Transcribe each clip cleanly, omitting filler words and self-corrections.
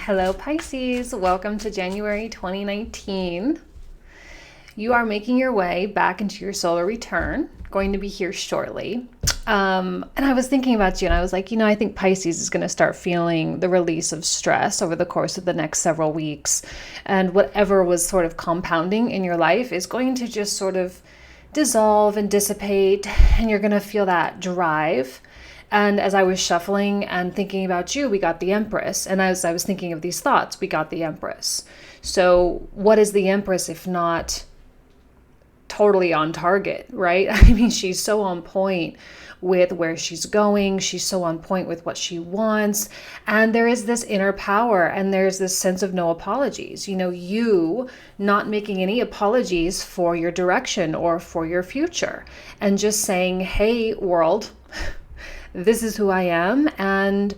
Hello, Pisces. Welcome to January 2019. You are making your way back into your solar return, going to be here shortly. And I was thinking about you and I was like, I think Pisces is going to start feeling the release of stress over the course of the next several weeks. And whatever was sort of compounding in your life is going to just sort of dissolve and dissipate. And you're going to feel that drive. And as I was shuffling and thinking about you, we got the Empress. And as I was thinking of these thoughts, we got the Empress. So what is the Empress if not totally on target, right? I mean, she's so on point with where she's going. She's so on point with what she wants. And there is this inner power and there's this sense of no apologies. You not making any apologies for your direction or for your future and just saying, hey, world, this is who I am, and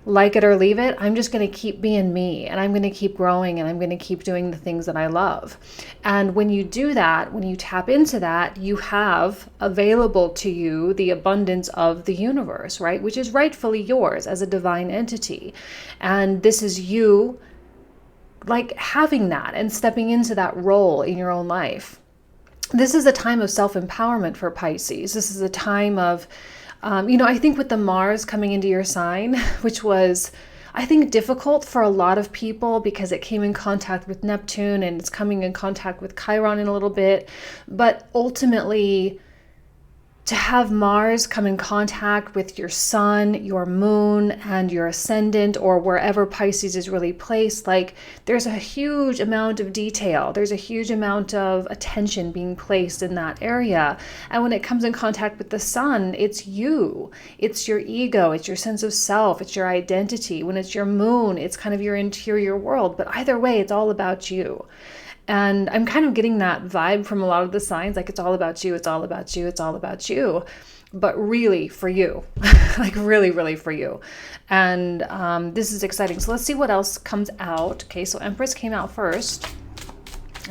like it or leave it, I'm just going to keep being me, and I'm going to keep growing, and I'm going to keep doing the things that I love. And when you do that, when you tap into that, you have available to you the abundance of the universe, right? Which is rightfully yours as a divine entity. And this is you like having that and stepping into that role in your own life. This is a time of self-empowerment for Pisces. This is a time of I think with the Mars coming into your sign, which was, I think, difficult for a lot of people because it came in contact with Neptune and it's coming in contact with Chiron in a little bit. But ultimately, to have Mars come in contact with your sun, your moon, and your ascendant, or wherever Pisces is really placed, like there's a huge amount of detail. There's a huge amount of attention being placed in that area. And when it comes in contact with the sun, it's you. It's your ego. It's your sense of self. It's your identity. When it's your moon, it's kind of your interior world. But either way, it's all about you. And I'm kind of getting that vibe from a lot of the signs, like it's all about you, it's all about you, it's all about you, but really for you, like really, really for you. And this is exciting. So let's see what else comes out. Okay, so Empress came out first.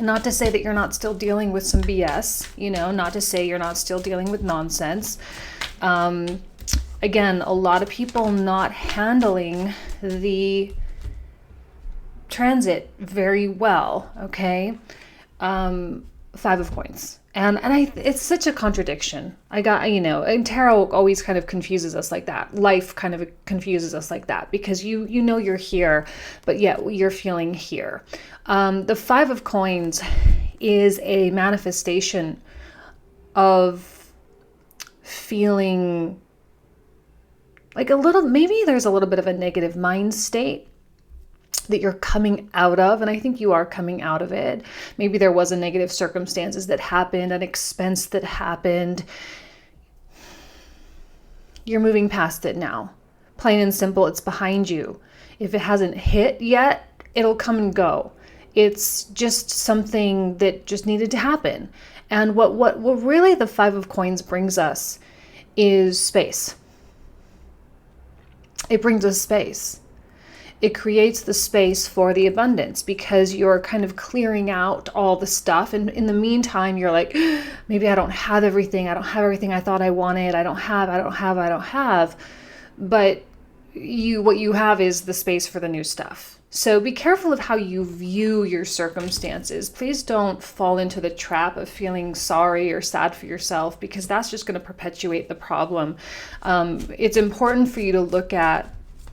Not to say that you're not still dealing with some BS, not to say you're not still dealing with nonsense. Again, a lot of people not handling the transit very well. Okay. 5 of coins. And it's such a contradiction. And tarot always kind of confuses us like that. Life kind of confuses us like that because you're here, but yet you're feeling here. The 5 of coins is a manifestation of feeling like maybe there's a little bit of a negative mind state that you're coming out of. And I think you are coming out of it. Maybe there was a negative circumstances that happened, an expense that happened. You're moving past it now. Plain and simple, it's behind you. If it hasn't hit yet, it'll come and go. It's just something that just needed to happen. And what really the 5 of coins brings us is space. It brings us space. It creates the space for the abundance because you're kind of clearing out all the stuff. And in the meantime, you're like, maybe I don't have everything. I don't have everything I thought I wanted. I don't have. But what you have is the space for the new stuff. So be careful of how you view your circumstances. Please don't fall into the trap of feeling sorry or sad for yourself because that's just going to perpetuate the problem. It's important for you to look at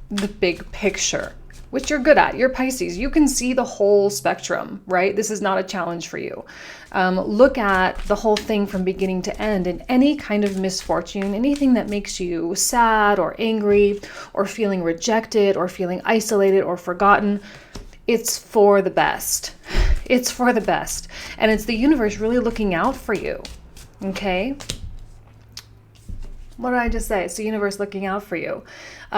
the big picture, which you're good at. You're Pisces. You can see the whole spectrum, right? This is not a challenge for you. Look at the whole thing from beginning to end, and any kind of misfortune, anything that makes you sad or angry or feeling rejected or feeling isolated or forgotten, it's for the best. It's for the best. And it's the universe really looking out for you. Okay? What did I just say? It's the universe looking out for you.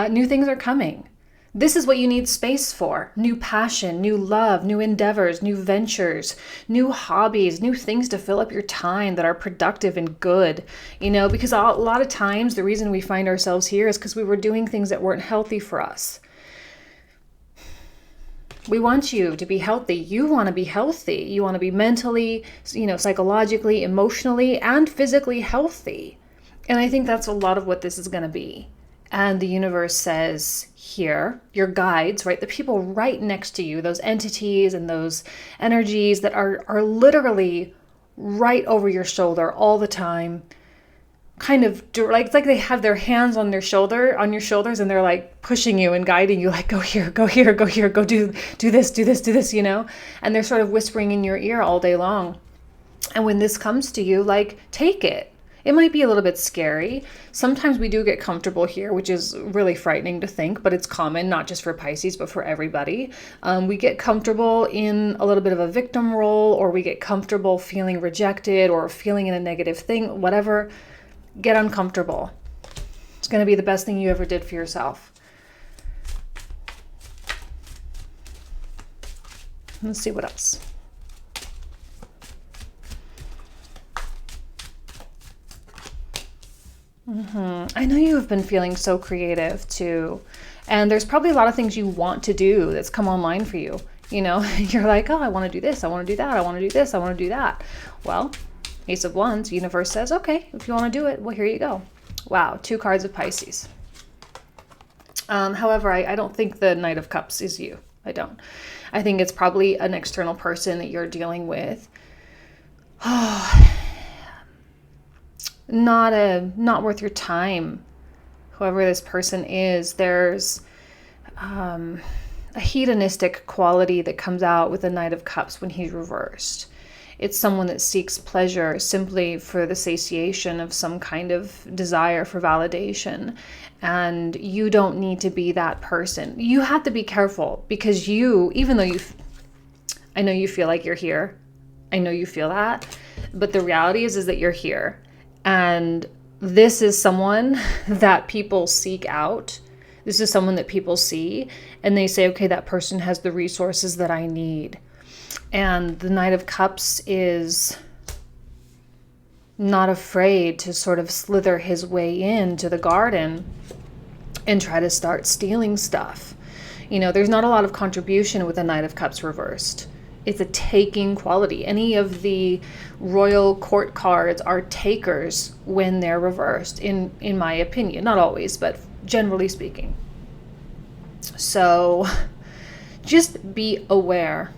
New things are coming. This is what you need space for. New passion, new love, new endeavors, new ventures, new hobbies, new things to fill up your time that are productive and good. Because a lot of times the reason we find ourselves here is because we were doing things that weren't healthy for us. We want you to be healthy. You want to be healthy. You want to be mentally, psychologically, emotionally, and physically healthy. And I think that's a lot of what this is going to be. And the universe says here, your guides, right? The people right next to you, those entities and those energies that are literally right over your shoulder all the time, kind of like it's like they have their hands on your shoulders, and they're like pushing you and guiding you, like, go here, go here, go here, go do this, and they're sort of whispering in your ear all day long. And when this comes to you, like, take it. It might be a little bit scary. Sometimes we do get comfortable here, which is really frightening to think, but it's common, not just for Pisces, but for everybody. We get comfortable in a little bit of a victim role, or we get comfortable feeling rejected or feeling in a negative thing, whatever. Get uncomfortable. It's going to be the best thing you ever did for yourself. Let's see what else. I know you have been feeling so creative too. And there's probably a lot of things you want to do that's come online for you. You're like, oh, I want to do this. I want to do that. I want to do this. I want to do that. Well, Ace of Wands, universe says, okay, if you want to do it, well, here you go. Wow, 2 cards of Pisces. However, I don't think the Knight of Cups is you. I don't. I think it's probably an external person that you're dealing with. Not worth your time. Whoever this person is, there's a hedonistic quality that comes out with the Knight of Cups when he's reversed. It's someone that seeks pleasure simply for the satiation of some kind of desire for validation. And you don't need to be that person. You have to be careful, because even though I know you feel like you're here. I know you feel that. But the reality is that you're here. And this is someone that people seek out. This is someone that people see, and they say, okay, that person has the resources that I need. And the Knight of Cups is not afraid to sort of slither his way into the garden and try to start stealing stuff. There's not a lot of contribution with the Knight of Cups reversed. It's a taking quality. Any of the royal court cards are takers when they're reversed, in my opinion. Not always, but generally speaking. So just be aware.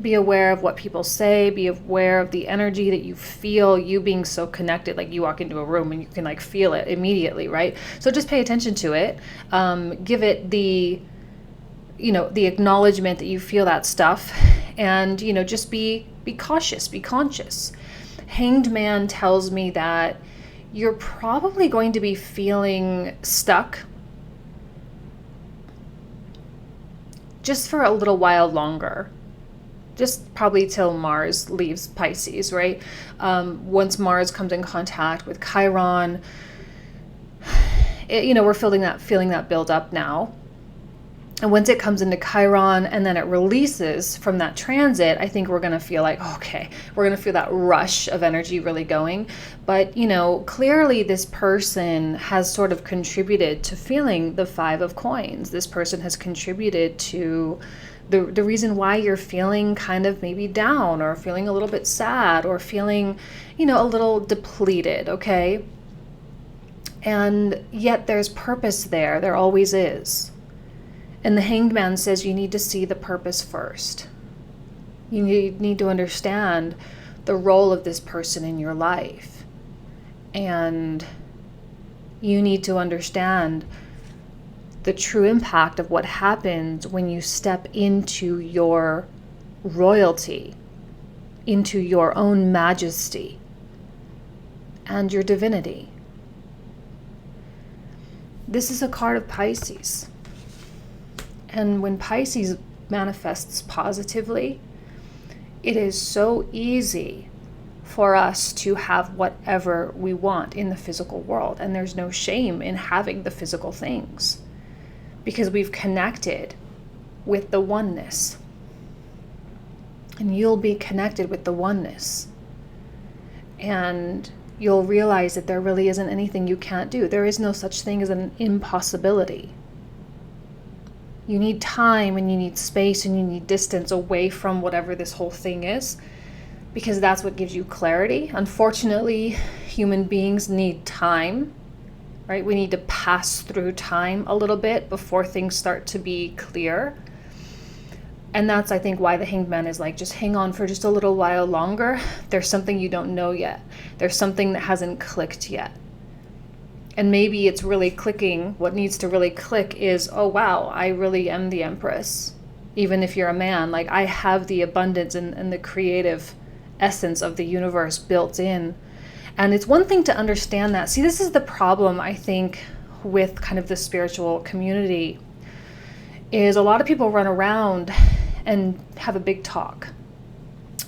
Be aware of what people say. Be aware of the energy that you feel, you being so connected. Like, you walk into a room and you can feel it immediately, right? So just pay attention to it. Give it the acknowledgement that you feel that stuff. And, just be cautious, be conscious. Hanged Man tells me that you're probably going to be feeling stuck just for a little while longer. Just probably till Mars leaves Pisces, right? Once Mars comes in contact with Chiron, we're feeling that build up now. And once it comes into Chiron and then it releases from that transit, I think we're going to feel like, okay, we're going to feel that rush of energy really going. But, clearly this person has sort of contributed to feeling the 5 of Coins. This person has contributed to the reason why you're feeling kind of maybe down, or feeling a little bit sad, or feeling, a little depleted, okay? And yet there's purpose there. There always is. And the Hanged Man says you need to see the purpose first. You need to understand the role of this person in your life. And you need to understand the true impact of what happens when you step into your royalty, into your own majesty and your divinity. This is a card of Pisces. And when Pisces manifests positively, it is so easy for us to have whatever we want in the physical world. And there's no shame in having the physical things, because we've connected with the oneness. And you'll be connected with the oneness. And you'll realize that there really isn't anything you can't do. There is no such thing as an impossibility. You need time, and you need space, and you need distance away from whatever this whole thing is, because that's what gives you clarity. Unfortunately, human beings need time right? We need to pass through time a little bit before things start to be clear. And that's, I think, why the Hanged Man is like, just hang on for just a little while longer. There's something you don't know yet. There's something that hasn't clicked yet. And maybe it's really clicking. What needs to really click is, oh, wow, I really am the Empress. Even if you're a man, like I have the abundance and the creative essence of the universe built in. And it's one thing to understand that. See, this is the problem, I think, with kind of the spiritual community, is a lot of people run around and have a big talk.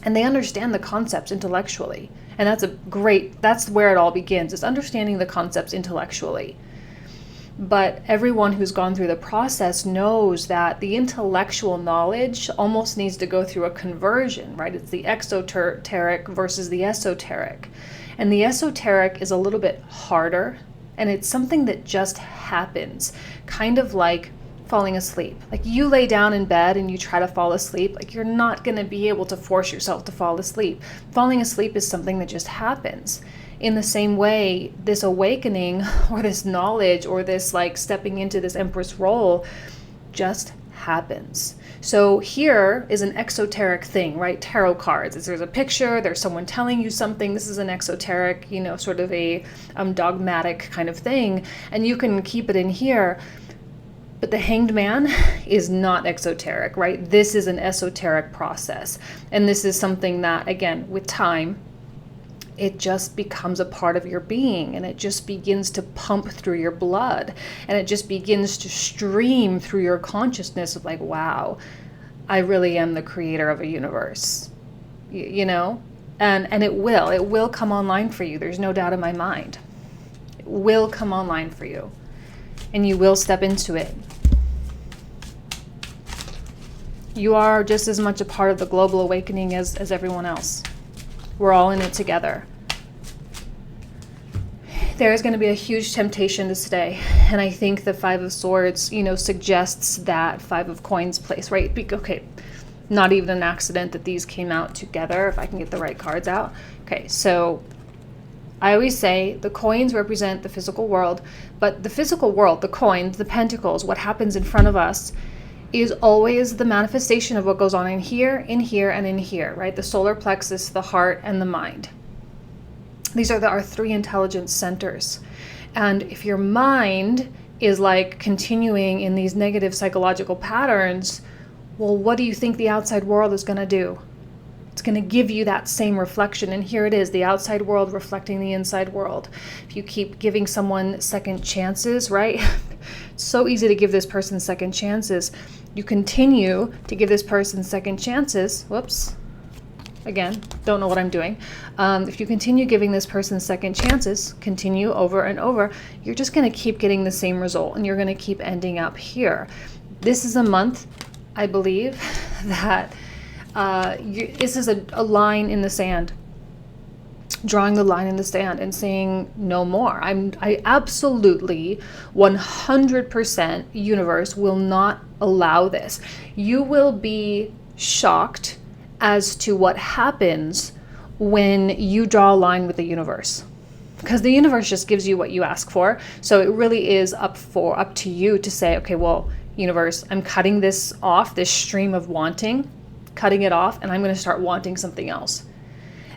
And they understand the concepts intellectually. And that's where it all begins, is understanding the concepts intellectually. But everyone who's gone through the process knows that the intellectual knowledge almost needs to go through a conversion, right? It's the exoteric versus the esoteric. And the esoteric is a little bit harder, and it's something that just happens, kind of like falling asleep. Like you lay down in bed and you try to fall asleep, like you're not going to be able to force yourself to fall asleep. Falling asleep is something that just happens. In the same way, this awakening or this knowledge or this like stepping into this Empress role just happens. So here is an exoteric thing, right? Tarot cards. There's a picture, there's someone telling you something. This is an exoteric, sort of a dogmatic kind of thing. And you can keep it in here. But the Hanged Man is not exoteric, right? This is an esoteric process. And this is something that, again, with time, it just becomes a part of your being, and it just begins to pump through your blood, and it just begins to stream through your consciousness of like, wow, I really am the creator of a universe, and it will come online for you. There's no doubt in my mind. It will come online for you, and you will step into it. You are just as much a part of the global awakening as everyone else. We're all in it together. There is going to be a huge temptation to stay. And I think the Five of Swords, suggests that Five of Coins place, right? Okay, not even an accident that these came out together, if I can get the right cards out. Okay, so I always say the coins represent the physical world, but the physical world, the coins, the pentacles, what happens in front of us is always the manifestation of what goes on in here, and in here, right? The solar plexus, the heart, and the mind. These are our three intelligence centers. And if your mind is like continuing in these negative psychological patterns, well, what do you think the outside world is going to do? It's going to give you that same reflection. And here it is, the outside world reflecting the inside world. If you keep giving someone second chances, right? It's so easy to give this person second chances. You continue to give this person second chances. Whoops. Again, don't know what I'm doing. If you continue giving this person second chances, continue over and over, you're just going to keep getting the same result, and you're going to keep ending up here. This is a month, I believe, that this is a line in the sand, drawing the line in the sand and saying no more. I absolutely 100% universe will not allow this. You will be shocked as to what happens when you draw a line with the universe, because the universe just gives you what you ask for. So it really is up to you to say, okay, well, universe, I'm cutting this off, this stream of wanting, cutting it off, and I'm going to start wanting something else.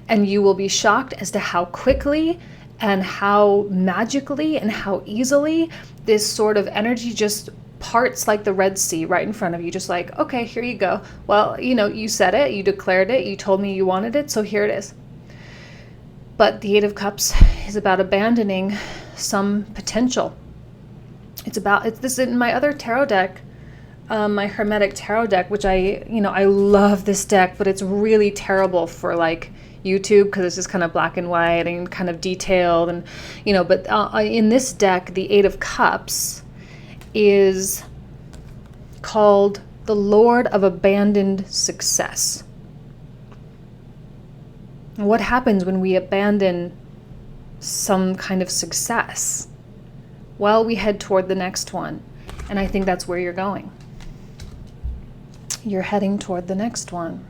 And you will be shocked as to how quickly and how magically and how easily this sort of energy just parts like the Red Sea right in front of you. Just like, okay, here you go. Well, you said it, you declared it, you told me you wanted it, so here it is. But the Eight of Cups is about abandoning some potential. It's this in my other tarot deck, my Hermetic tarot deck, which I love this deck, but it's really terrible for like YouTube because it's just kind of black and white and kind of detailed, and but in this deck, the Eight of Cups is called the Lord of Abandoned Success. What happens when we abandon some kind of success? Well, we head toward the next one, and I think that's where you're going. You're heading toward the next one.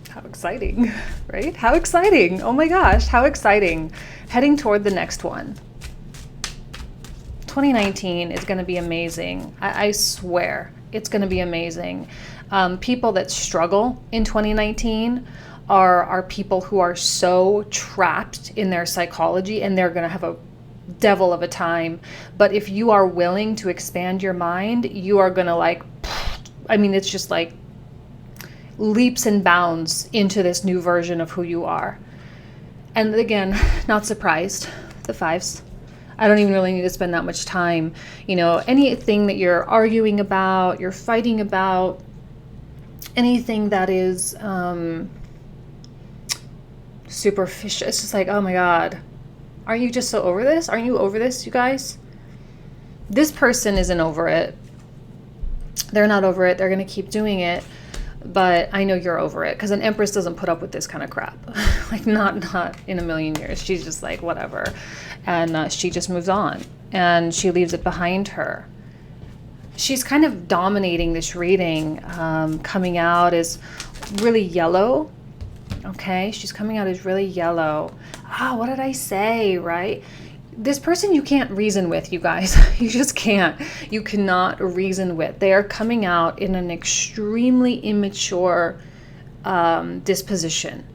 Have a exciting, right? How exciting. Oh my gosh, how exciting. Heading toward the next one. 2019 is going to be amazing. I swear it's going to be amazing. People that struggle in 2019 are people who are so trapped in their psychology, and they're going to have a devil of a time. But if you are willing to expand your mind, you are going to it's just like leaps and bounds into this new version of who you are. And again, not surprised, the fives. I don't even really need to spend that much time. Anything that you're arguing about, you're fighting about, anything that is superficial. It's just like, oh my God, are you just so over this? Aren't you over this, you guys? This person isn't over it. They're not over it. They're going to keep doing it. But I know you're over it, because an Empress doesn't put up with this kind of crap. Not in a million years. She's just like, whatever. And she just moves on, and she leaves it behind her. She's kind of dominating this reading, coming out as really yellow. Okay, she's coming out as really yellow. What did I say, right? This person you can't reason with, you guys. You just can't. You cannot reason with. They are coming out in an extremely immature disposition.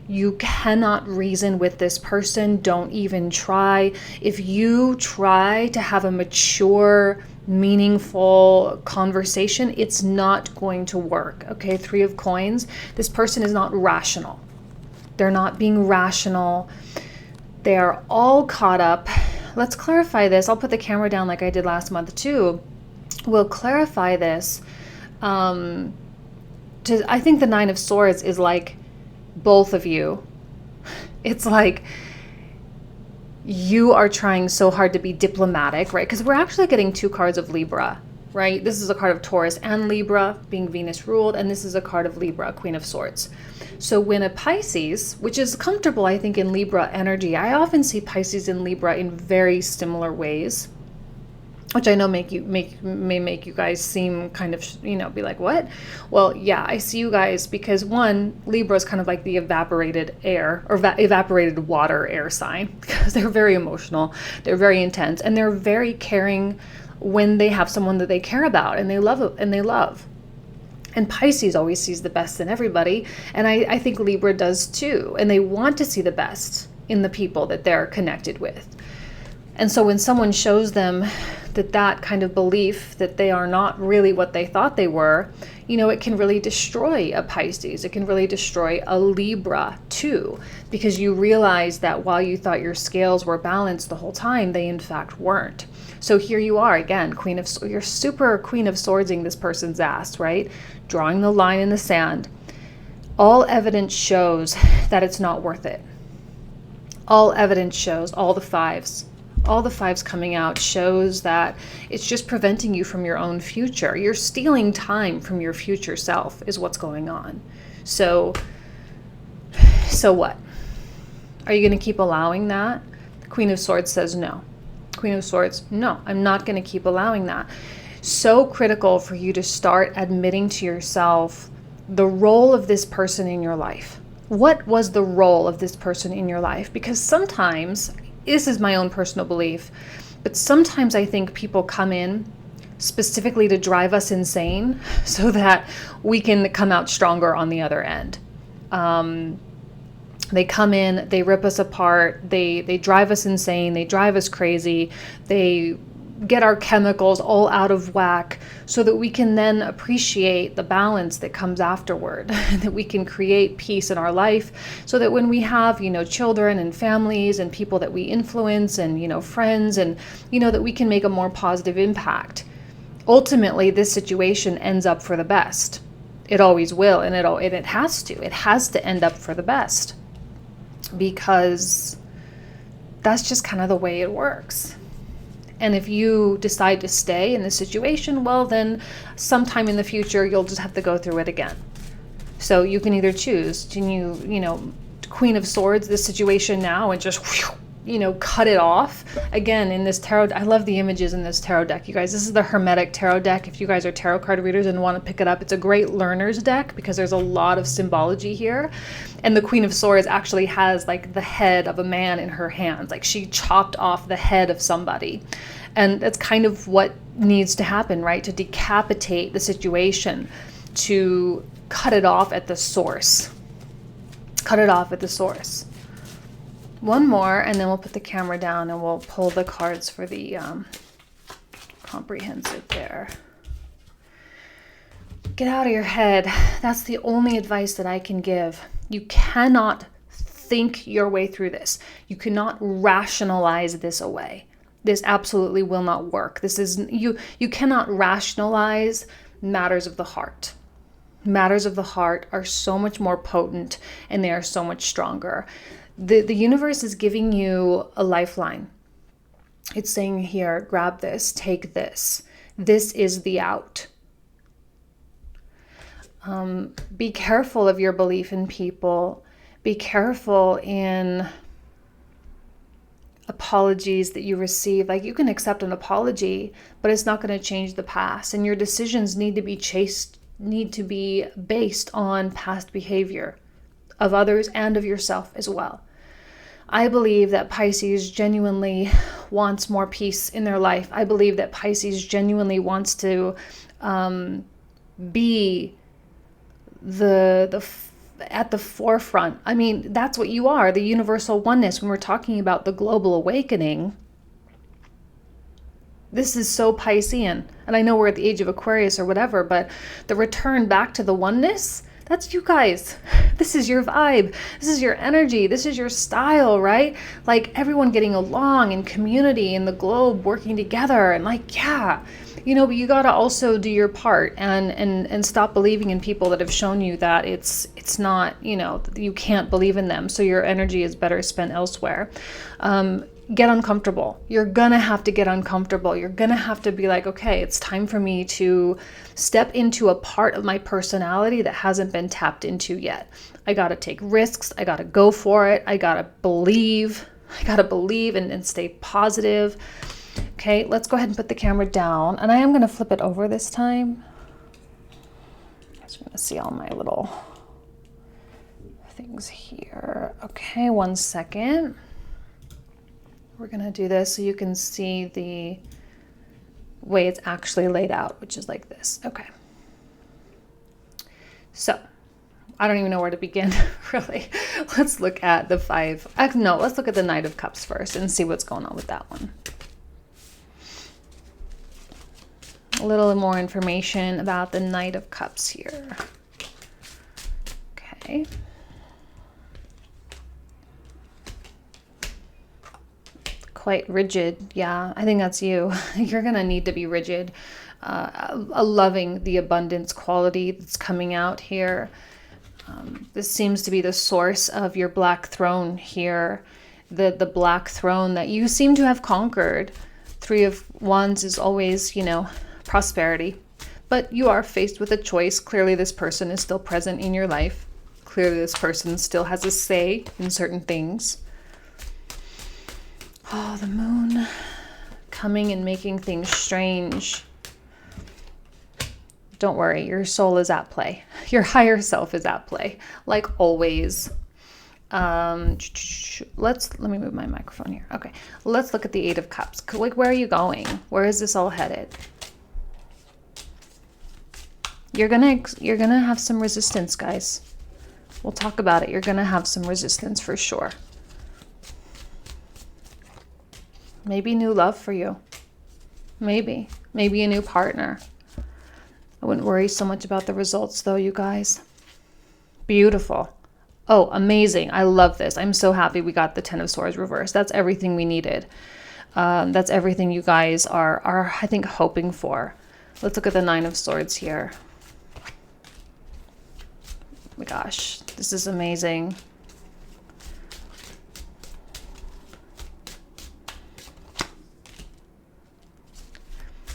You cannot reason with this person. Don't even try. If you try to have a mature, meaningful conversation, it's not going to work. Okay, 3 of Coins. This person is not rational. They're not being rational. They are all caught up. Let's clarify this. I'll put the camera down like I did last month too. We'll clarify this. I think the 9 of Swords is like both of you. It's like you are trying so hard to be diplomatic, right? Because we're actually getting 2 cards of Libra, right? This is a card of Taurus and Libra, being Venus ruled, and this is a card of Libra, Queen of Swords. So when a Pisces, which is comfortable, I think, in Libra energy, I often see Pisces and Libra in very similar ways, which I know may make you guys seem kind of, be like, what? Well, yeah, I see you guys because, one, Libra is kind of like the evaporated air or evaporated water air sign, because they're very emotional, they're very intense, and they're very caring when they have someone that they care about and they love. And Pisces always sees the best in everybody. And I think Libra does too. And they want to see the best in the people that they're connected with. And so when someone shows them that kind of belief that they are not really what they thought they were, it can really destroy a Pisces. It can really destroy a Libra too, because you realize that while you thought your scales were balanced the whole time, they in fact weren't. So here you are again, you're super Queen of Swordsing this person's ass, right? Drawing the line in the sand. All evidence shows that it's not worth it. All evidence shows, all the fives coming out shows that it's just preventing you from your own future. You're stealing time from your future self is what's going on. So what? Are you going to keep allowing that? The Queen of Swords says no. Queen of Swords, no, I'm not going to keep allowing that. So critical for you to start admitting to yourself the role of this person in your life. What was the role of this person in your life? Because sometimes, this is my own personal belief, but sometimes I think people come in specifically to drive us insane so that we can come out stronger on the other end. They come in, they rip us apart, they drive us insane, they drive us crazy, they get our chemicals all out of whack so that we can then appreciate the balance that comes afterward, that we can create peace in our life so that when we have, children and families and people that we influence and, friends and, that we can make a more positive impact. Ultimately, this situation ends up for the best. It always will, and it has to. It has to end up for the best, because that's just kind of the way it works. And if you decide to stay in this situation, well, then sometime in the future, you'll just have to go through it again. So you can either choose, Queen of Swords, this situation now, and just cut it off. Again, in this tarot, I love the images in this tarot deck, you guys. This is the Hermetic Tarot deck. If you guys are tarot card readers and want to pick it up, it's a great learner's deck because there's a lot of symbology here. And the Queen of Swords actually has like the head of a man in her hands. Like she chopped off the head of somebody. And that's kind of what needs to happen, right? To decapitate the situation, to cut it off at the source. Cut it off at the source. One more, and then we'll put the camera down and we'll pull the cards for the comprehensive there. Get out of your head. That's the only advice that I can give. You cannot think your way through this. You cannot rationalize this away. This absolutely will not work. This is you cannot rationalize matters of the heart. Matters of the heart are so much more potent and they are so much stronger. The universe is giving you a lifeline. It's saying here, grab this, take this. This is the out. Be careful of your belief in people. Be careful in apologies that you receive. Like, you can accept an apology, but it's not going to change the past. And your decisions need to be based on past behavior of others and of yourself as well. I believe that Pisces genuinely wants more peace in their life. I believe that Pisces genuinely wants to be at the forefront. I mean, that's what you are, the universal oneness. When we're talking about the global awakening, this is so Piscean. And I know we're at the age of Aquarius or whatever, but the return back to the oneness, that's you guys. This is your vibe. This is your energy. This is your style, right? Like everyone getting along in community, in the globe, working together. And like, yeah, but you got to also do your part and stop believing in people that have shown you that it's not, you can't believe in them. So your energy is better spent elsewhere. Get uncomfortable. You're gonna have to get uncomfortable. You're gonna have to be like, okay, it's time for me to step into a part of my personality that hasn't been tapped into yet. I gotta take risks. I gotta go for it. I gotta believe and stay positive. Okay, let's go ahead and put the camera down. And I am gonna flip it over this time. I just want to see all my little things here. Okay, 1 second. We're going to do this so you can see the way it's actually laid out, which is like this. Okay. So, I don't even know where to begin, really. Let's look at the let's look at the Knight of Cups first and see what's going on with that one. A little more information about the Knight of Cups here. Okay. Quite rigid. Yeah, I think that's you. You're going to need to be rigid. Loving the abundance quality that's coming out here. This seems to be the source of your black throne here. The black throne that you seem to have conquered. 3 of Wands is always, prosperity. But you are faced with a choice. Clearly this person is still present in your life. Clearly this person still has a say in certain things. Oh, the moon coming and making things strange. Don't worry, your soul is at play. Your higher self is at play, like always. Let me move my microphone here. Okay, let's look at the 8 of Cups. Like, where are you going? Where is this all headed? You're gonna have some resistance, guys. We'll talk about it. You're gonna have some resistance for sure. Maybe new love for you. Maybe a new partner. I wouldn't worry so much about the results though, you guys. Beautiful. Oh, amazing. I love this. I'm so happy we got the 10 of Swords reversed. That's everything we needed. That's everything you guys are, I think, hoping for. Let's look at the 9 of Swords here. Oh my gosh, this is amazing.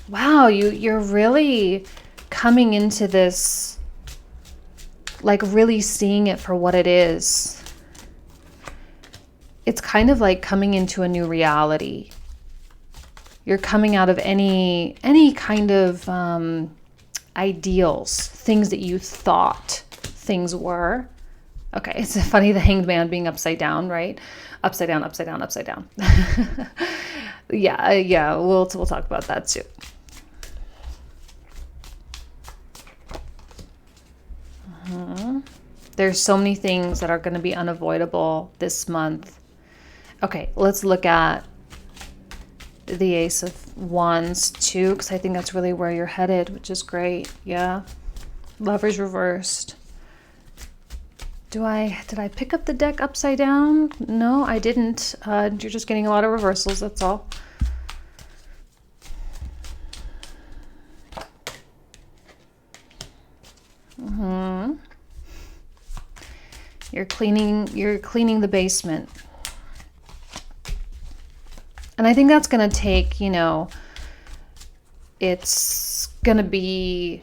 Wow, you're really coming into this, like really seeing it for what it is. it's kind of like coming into a new reality. You're coming out of any kind of ideals, things that you thought things were. Okay, it's funny, the Hanged Man being upside down, right? Upside down, upside down, upside down. Yeah, we'll talk about that too. There's so many things that are going to be unavoidable this month. Okay, let's look at the Ace of Wands too, because I think that's really where you're headed, which is great. Yeah. Lovers reversed. Did I pick up the deck upside down? No, I didn't. You're just getting a lot of reversals, that's all. You're cleaning the basement. And I think that's going to take, it's going to be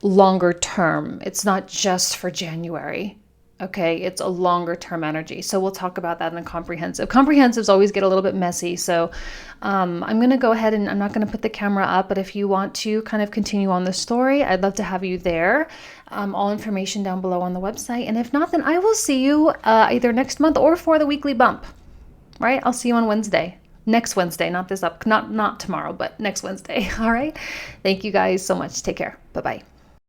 longer term. It's not just for January. Okay, it's a longer term energy. So we'll talk about that in the comprehensive. Comprehensives always get a little bit messy. So I'm going to go ahead and I'm not going to put the camera up, but if you want to kind of continue on the story, I'd love to have you there. All information down below on the website. And if not, then I will see you either next month or for the weekly bump, right? I'll see you on Wednesday. Next Wednesday, not tomorrow, but next Wednesday. All right. Thank you guys so much. Take care. Bye-bye.